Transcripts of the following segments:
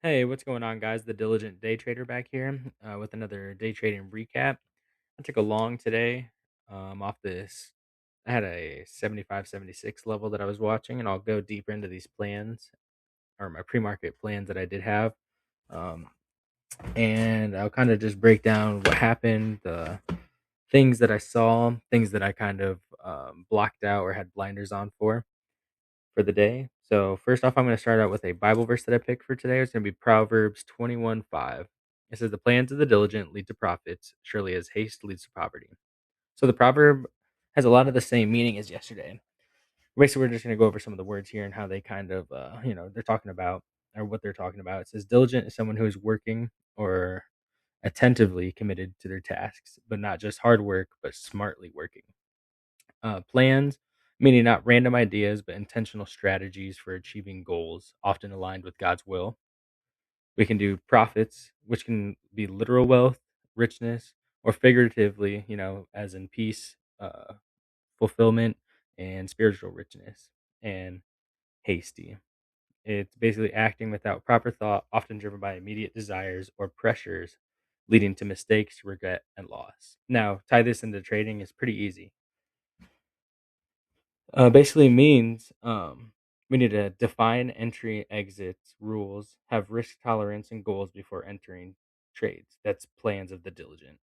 Hey, what's going on, guys? The Diligent Day Trader back here with another day trading recap. I took a long today off this. I had a 75, 76 level that I was watching, and I'll go deeper into these plans or my pre market plans that I did have. Um, and I'll kind of just break down what happened, the things that I saw, things that I kind of blocked out or had blinders on for the day. So first off, I'm going to start out with a Bible verse that I picked for today. It's going to be Proverbs 21:5. It says, "The plans of the diligent lead to profits, surely as haste leads to poverty." So the proverb has a lot of the same meaning as yesterday. Basically, we're just going to go over some of the words here and how they kind of, they're talking about or what they're talking about. It says, "Diligent is someone who is working or attentively committed to their tasks, but not just hard work, but smartly working." Plans, meaning not random ideas, but intentional strategies for achieving goals, often aligned with God's will. We can do profits, which can be literal wealth, richness, or figuratively, as in peace, fulfillment, and spiritual richness. And hasty. It's basically acting without proper thought, often driven by immediate desires or pressures, leading to mistakes, regret, and loss. Now, tie this into trading is pretty easy. Basically means we need to define entry, exits, rules, have risk tolerance and goals before entering trades. That's plans of the diligent.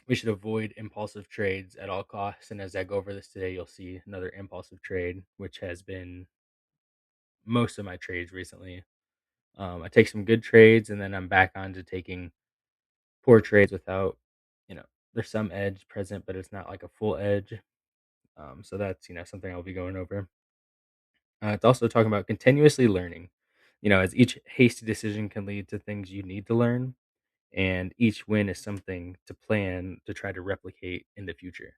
We should avoid impulsive trades at all costs. And as I go over this today, you'll see another impulsive trade, which has been most of my trades recently. I take some good trades and then I'm back on to taking poor trades without, you know, there's some edge present, but it's not like a full edge. So that's, something I'll be going over. It's also talking about continuously learning, as each hasty decision can lead to things you need to learn, and each win is something to plan to try to replicate in the future.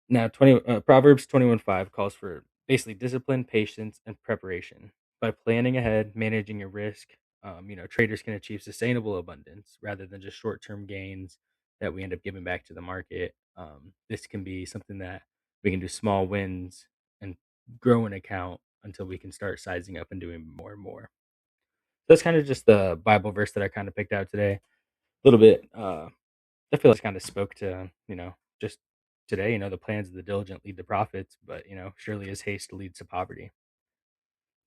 Now, Proverbs 21:5 calls for basically discipline, patience, and preparation. By planning ahead, managing your risk, traders can achieve sustainable abundance rather than just short-term gains that we end up giving back to the market. This can be something that we can do small wins and grow an account until we can start sizing up and doing more and more. That's kind of just the Bible verse that I kind of picked out today. A little bit. I feel like kind of spoke to, just today, the plans of the diligent lead to profits, but, surely as haste leads to poverty.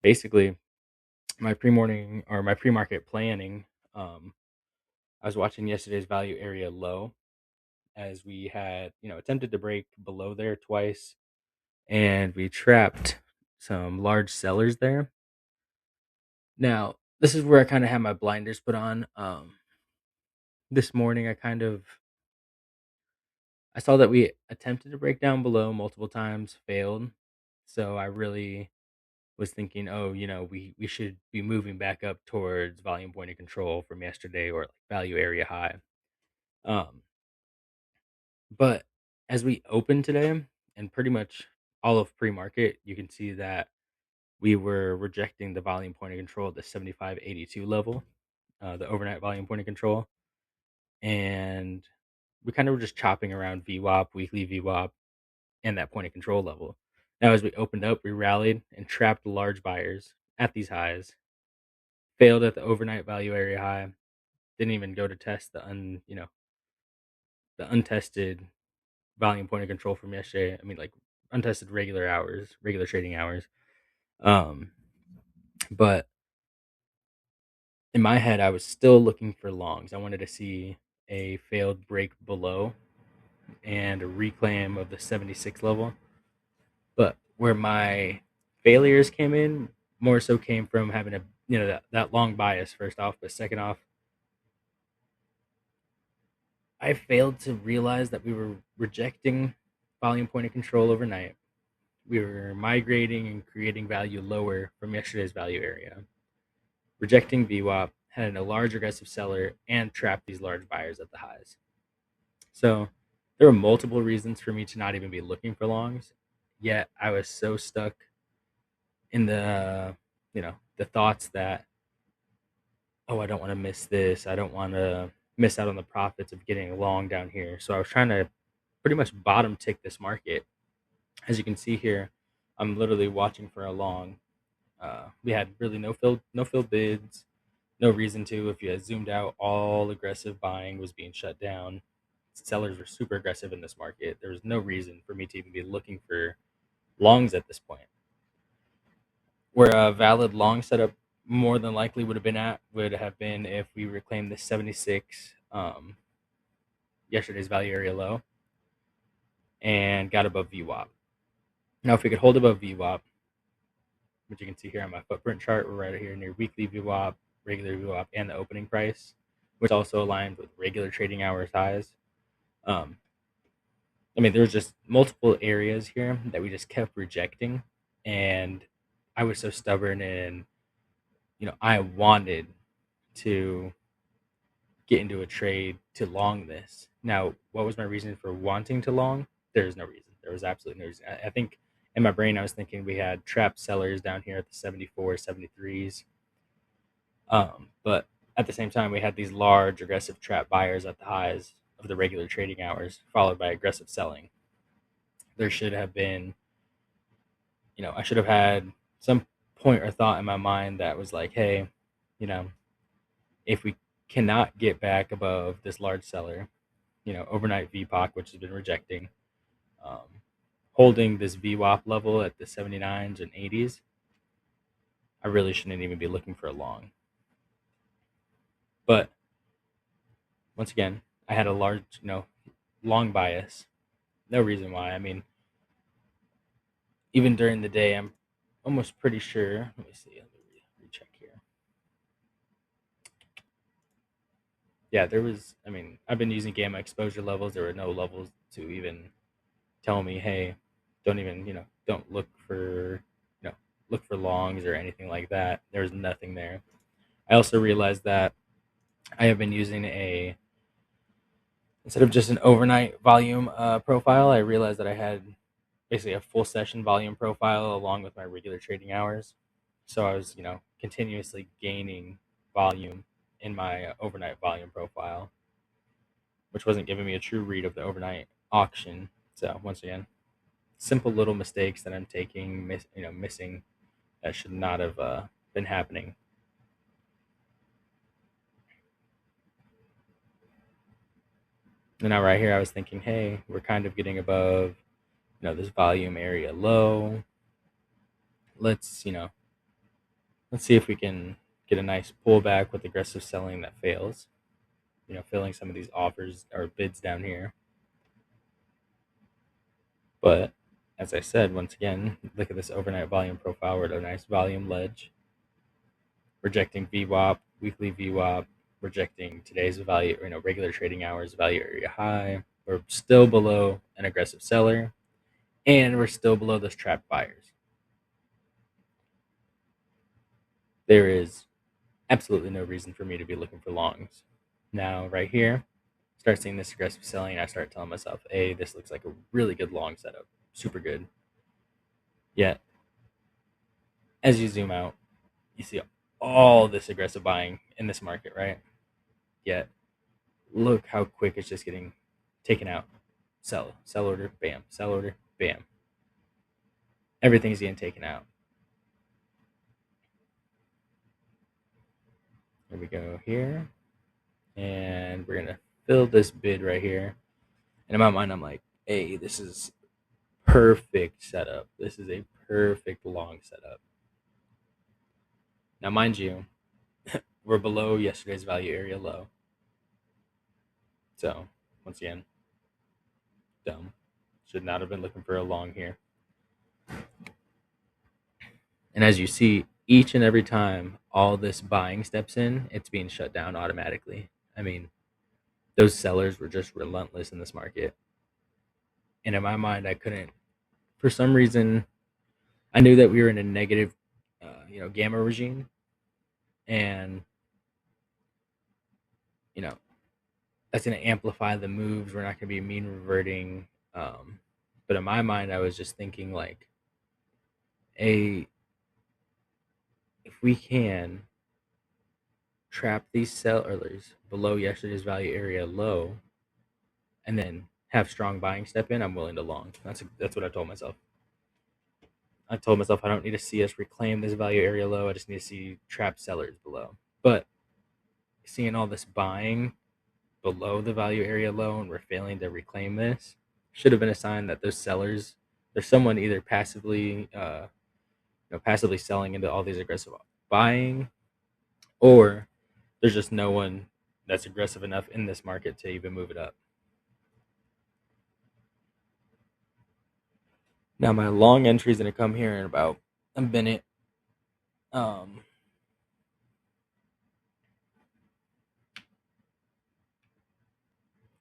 Basically, my pre-morning or my pre-market planning, I was watching yesterday's value area low as we had, attempted to break below there twice and we trapped some large sellers there. Now, this is where I kind of had my blinders put on. This morning, I saw that we attempted to break down below multiple times, failed. So I really was thinking, oh, we should be moving back up towards volume point of control from yesterday or like value area high. Um, but as we open today and pretty much all of pre-market, you can see that we were rejecting the volume point of control at the 75.82 level, the overnight volume point of control. And we kind of were just chopping around VWAP, weekly VWAP, and that point of control level. Now, as we opened up, we rallied and trapped large buyers at these highs, failed at the overnight value area high, didn't even go to test the untested volume point of control from yesterday. I mean, like untested regular hours, regular trading hours. Um, but in my head, I was still looking for longs. I wanted to see a failed break below and a reclaim of the 76 level. But where my failures came in, more so came from having that long bias first off, but second off, I failed to realize that we were rejecting volume point of control overnight. We were migrating and creating value lower from yesterday's value area, rejecting VWAP, had a large aggressive seller, and trapped these large buyers at the highs. So there were multiple reasons for me to not even be looking for longs, yet I was so stuck in the thoughts that, oh, I don't want to miss this. I don't want to miss out on the profits of getting long down here. So I was trying to pretty much bottom tick this market. As you can see here, I'm literally watching for a long. We had really no fill bids, no reason to. If you had zoomed out, all aggressive buying was being shut down. Sellers were super aggressive in this market. There was no reason for me to even be looking for longs at this point. Where a valid long setup more than likely would have been if we reclaimed the 76 yesterday's value area low and got above VWAP. Now, if we could hold above VWAP, which you can see here on my footprint chart, we're right here near weekly VWAP, regular VWAP, and the opening price, which also aligned with regular trading hours highs. Um, I mean, there's just multiple areas here that we just kept rejecting, and I was so stubborn, and I wanted to get into a trade to long this. Now, what was my reason for wanting to long? There's no reason. There was absolutely no reason. I think in my brain, I was thinking we had trapped sellers down here at the 74, 73s. But at the same time, we had these large aggressive trap buyers at the highs of the regular trading hours, followed by aggressive selling. There should have been, I should have had some point or thought in my mind that was like, hey, you know, if we cannot get back above this large seller, overnight VPOC, which has been rejecting, um, holding this VWAP level at the 79s and 80s, I really shouldn't even be looking for a long. But once again, I had a large, long bias. No reason why. I mean, even during the day, I'm almost pretty sure. Let me see. Let me recheck here. Yeah, there was. I mean, I've been using gamma exposure levels. There were no levels to even tell me, hey, don't even, don't look for longs or anything like that. There's nothing there. I also realized that I have been using instead of just an overnight volume profile, I realized that I had basically a full session volume profile along with my regular trading hours. So I was, continuously gaining volume in my overnight volume profile, which wasn't giving me a true read of the overnight auction. So once again, simple little mistakes that I'm missing that should not have been happening. And now right here, I was thinking, hey, we're kind of getting above, this volume area low. Let's, let's see if we can get a nice pullback with aggressive selling that fails. Filling some of these offers or bids down here. But as I said, once again, look at this overnight volume profile. We're at a nice volume ledge, rejecting VWAP, weekly VWAP, rejecting today's value, regular trading hours value area high. We're still below an aggressive seller, and we're still below those trapped buyers. There is absolutely no reason for me to be looking for longs. Now, right here, start seeing this aggressive selling, and I start telling myself, hey, this looks like a really good long setup. Super good. Yet, as you zoom out, you see all this aggressive buying in this market, right? Yet, look how quick it's just getting taken out. Sell order, bam, sell order, bam. Everything's getting taken out. Here we go here. And we're going to fill this bid right here. And in my mind, I'm like, hey, this is perfect setup. This is a perfect long setup. Now, mind you, we're below yesterday's value area low. So, once again, dumb. Should not have been looking for a long here. And as you see, each and every time all this buying steps in, it's being shut down automatically. I mean, those sellers were just relentless in this market. And in my mind, I couldn't, for some reason, I knew that we were in a negative, gamma regime. And, you know, that's going to amplify the moves. We're not going to be mean reverting. But in my mind, I was just thinking like, a if we can trap these sellers below yesterday's value area low, and then have strong buying step in, I'm willing to long. That's what I told myself. I told myself I don't need to see us reclaim this value area low. I just need to see trapped sellers below. But seeing all this buying below the value area low and we're failing to reclaim this should have been a sign that those sellers, there's someone either passively selling into all these aggressive buying, or there's just no one that's aggressive enough in this market to even move it up. Now my long entry is going to come here in about a minute. Um,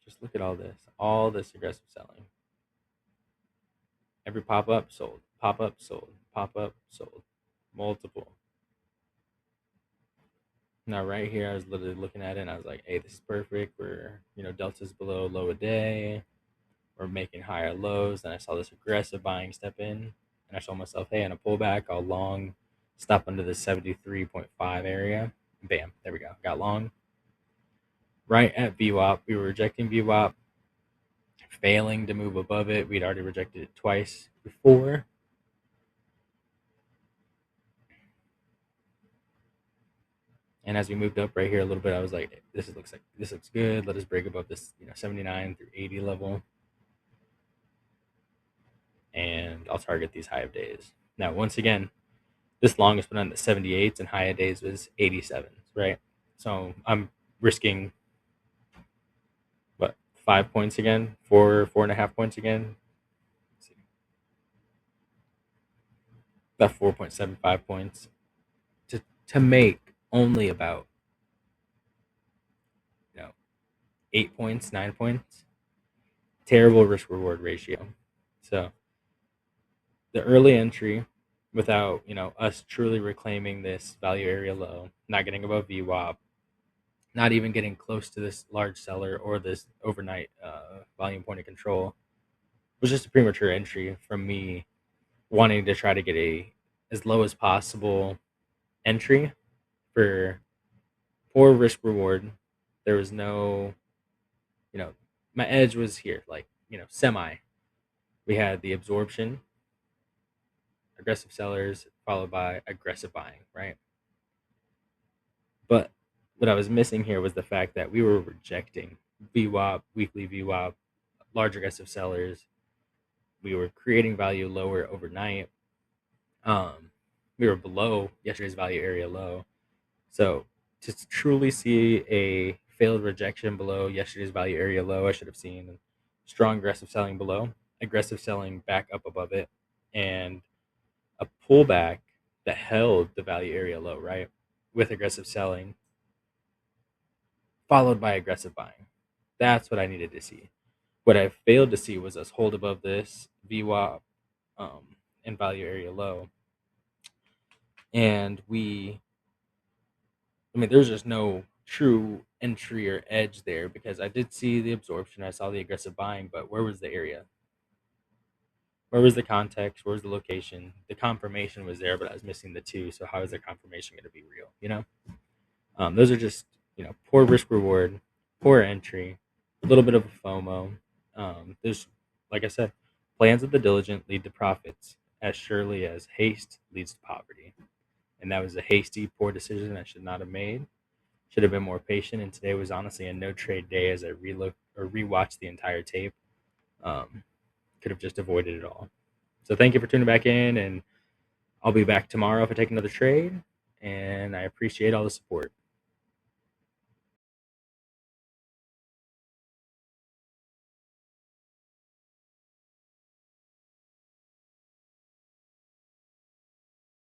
just look at all this aggressive selling. Every pop up sold, pop up sold, pop up sold, multiple. Now right here, I was literally looking at it and I was like, "Hey, this is perfect. We're delta's below low a day. We're making higher lows." And I saw this aggressive buying step in, and I told myself, "Hey, in a pullback, I'll long stop under the 73.5 area." Bam, there we go. Got long right at VWAP. We were rejecting VWAP, failing to move above it. We'd already rejected it twice before. And as we moved up right here a little bit, I was like, this looks good. Let us break above this 79 through 80 level, and I'll target these high of days. Now, once again, this long has been on the 78s and high of days was 87s, right? So I'm risking what, 5 points again, 4.5 points again. Let's see, about 4.75 points to make only about 8 points, 9 points. Terrible risk reward ratio. So the early entry, without us truly reclaiming this value area low, not getting above VWAP, not even getting close to this large seller or this overnight volume point of control, was just a premature entry from me wanting to try to get a as low as possible entry for poor risk reward. There was no, you know, my edge was here, like, semi. We had the absorption, aggressive sellers, followed by aggressive buying, right? But what I was missing here was the fact that we were rejecting VWAP, weekly VWAP, large aggressive sellers. We were creating value lower overnight. We were below yesterday's value area low. So to truly see a failed rejection below yesterday's value area low, I should have seen strong aggressive selling below, aggressive selling back up above it, and a pullback that held the value area low, right? With aggressive selling, followed by aggressive buying. That's what I needed to see. What I failed to see was us hold above this VWAP and value area low. And there's just no true entry or edge there because I did see the absorption, I saw the aggressive buying, but where was the area? Where was the context? Where was the location? The confirmation was there, but I was missing the two. So how is the confirmation going to be real? Those are just poor risk reward, poor entry, a little bit of a FOMO. There's, like I said, plans of the diligent lead to profits as surely as haste leads to poverty. And that was a hasty, poor decision I should not have made. Should have been more patient. And today was honestly a no trade day as I relook or rewatched the entire tape. Could have just avoided it all. So thank you for tuning back in, and I'll be back tomorrow if I take another trade. And I appreciate all the support.